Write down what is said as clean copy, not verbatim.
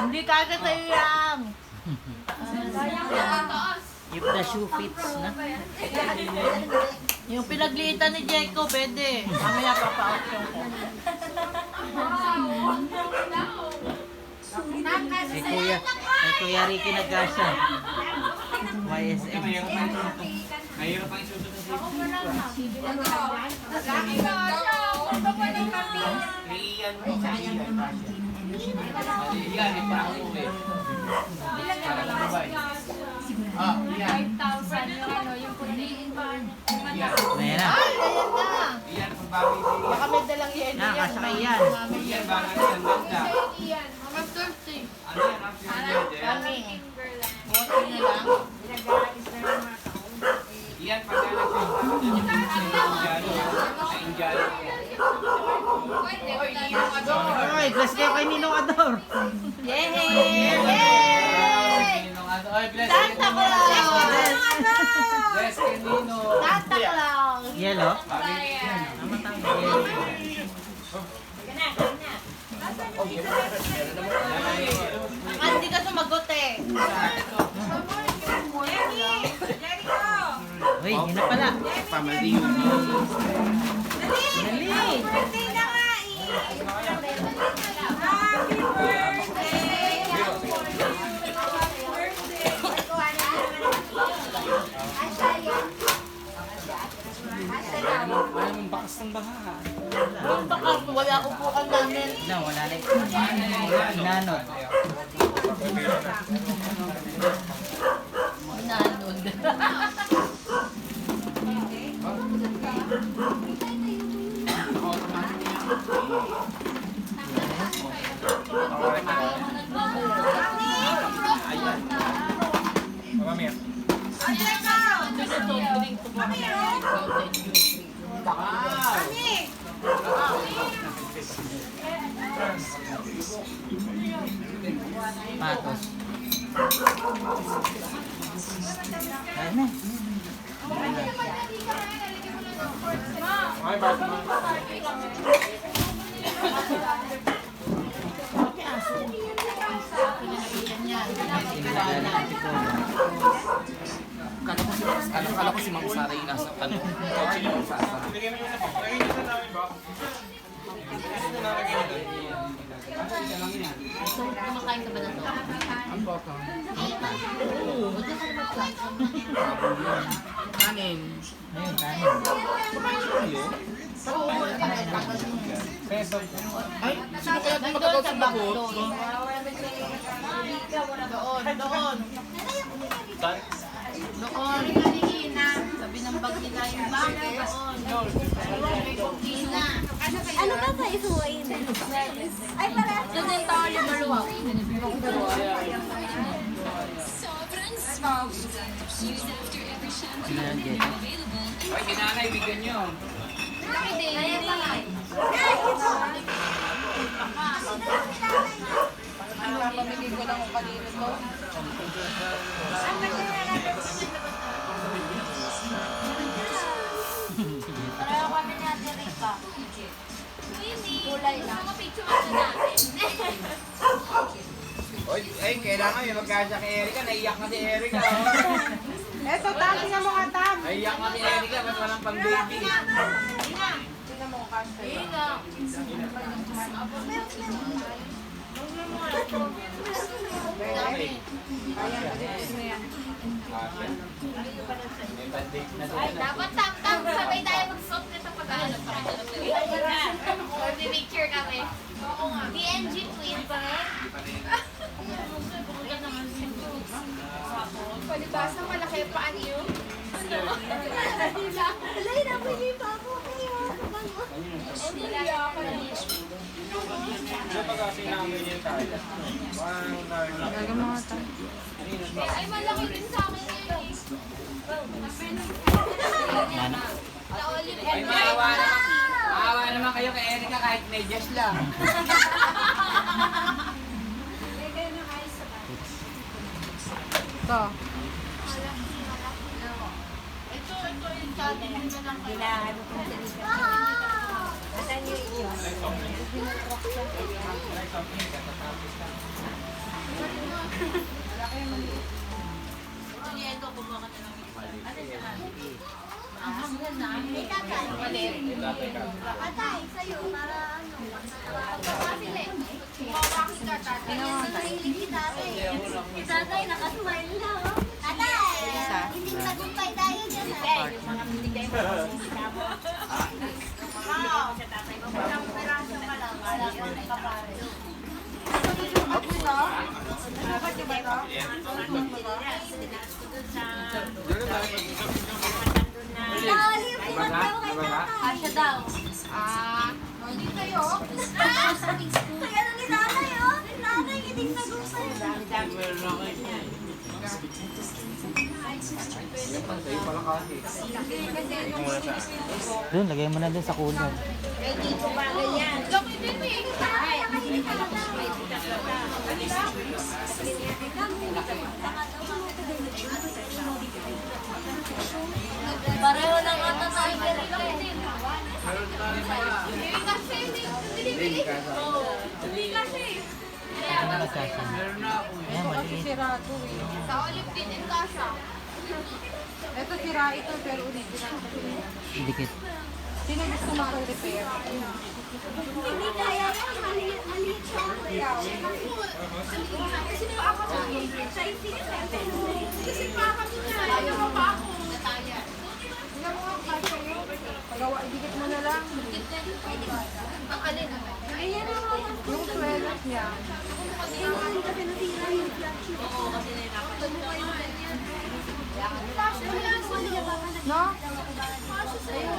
Hindi kagad sa'yo yan. If the shoe fits na. Yung pinagliitan ni Jeko, pwede. Mamaya papa-option ko. Kay Kuya Ricky nagkasya. YSM. Mahirap ang isusunod sa Iyan mo sa Iyan, ipako eh. Para lang ba Iyan. 5,000 yung ano, yung puliin ba? Ayan na. Ay, ayan na. Iyan, pagbabay sa Baka may dalang yelo Na, yan. kasya kay Ian. Iyan, bakit yan? Ganda. Iyan, mga 30. Ano yan? Ang pure Kami. Timberland. Buti na lang. Iyan, pagka nagpunta sa Indiano. Pwede, wala Ay, bless kayo kay Ninong Ador. Yay! Ay, bless Santa Claus! Bless kay Nino. Santa Claus! Yellow. Baka hindi ka sumagot eh. Uy, yun na pala. Pamali yun. Dali. Anong bakas ng baha? Yung baka wala upuan namin. Na, wala na yung nanod. Nanod. Mamaya. Patos. Ayan na. Ay, bakit mo? Kala ko si Ma'am Sara yung nasa ano, kotse ni Ma'am Sara. So, kumakain ka ba na to? Ang baka. Buti ka naman platform. Kanin. Ayun, tanin. Ay, sino kaya Nandun matagal sa sumagot? back doon. Doon. Doon. Sabi ng bag nila yung bag doon. May kukina. Ano ba sa isuwain? Ay, pala. Doon din tayo yung maluwag. Sino yung Jeko? Ay, kinanay, bigyan nyo. Pamigay ko lang kung kanino to. Pareho kami ni Ate Rica. Kulay lang. Mga picture natin. Oy, ay, kailangan yung magkasya kay Erika. Naiyak na si Erika. Eto, tami nga mga tam. Naiyak na si Erika. Ba't walang pang baby? Dapat tam-tam, sabay tayo mag-suot na sa pag-ano. Picture kami. DNG Queen pa rin. Palibasa, malaki pa niyo. Alay, napili pa ako kayo. Ay, malaki din sa akin yun eh. The olive Ay, and maawa naman. Maawa naman kayo kay Erika kahit medyas lang. Ito yung sabi nyo lang kayo. Ano kung sa Rica? Asan yung inyo? Sige, ito, kumuha ka na lang. Ano siya? May tatay. Tatay, sa'yo, para ano. Pagpapasili. Pawaki ka, tatay. Mahilig si tatay. Si tatay, nakasmile na, oh. Tatay! Hindi tagumpay tayo dyan, ah. Yung mga binigay mo. Wow! Isang piraso ka lang. Wala ko na kapare. Dali, pumat daw kay tatay. Asya daw. Hindi kayo. Kaya nang ni tatay, oh. Tatay, hindi tagumpay. Doon, lagay mo na doon sa kulay. Laki din, eh. Tatay, nakahilig ka lang daw. Pareho lang ata tayo pero din. Hindi kasi, hindi kasi. Ano na sasya? Ayan, maliit. Sa olive din in kasha. Ito sira ito pero original. Dikit. Sino gusto maka-repair? Hindi kaya yan. Maliit siya. Kasi pa ako sa isip. Kasi pa ako na. Ayaw mo pa ako. Tingnan mo nga kasya yun. Pagawa, dikit mo na lang. Ang alin. Ayan na mo. Yung swelas niya. Kailangan kasi nasira yung flat sheet. Oo, kasi nilakot. No? Pasok sa'yo.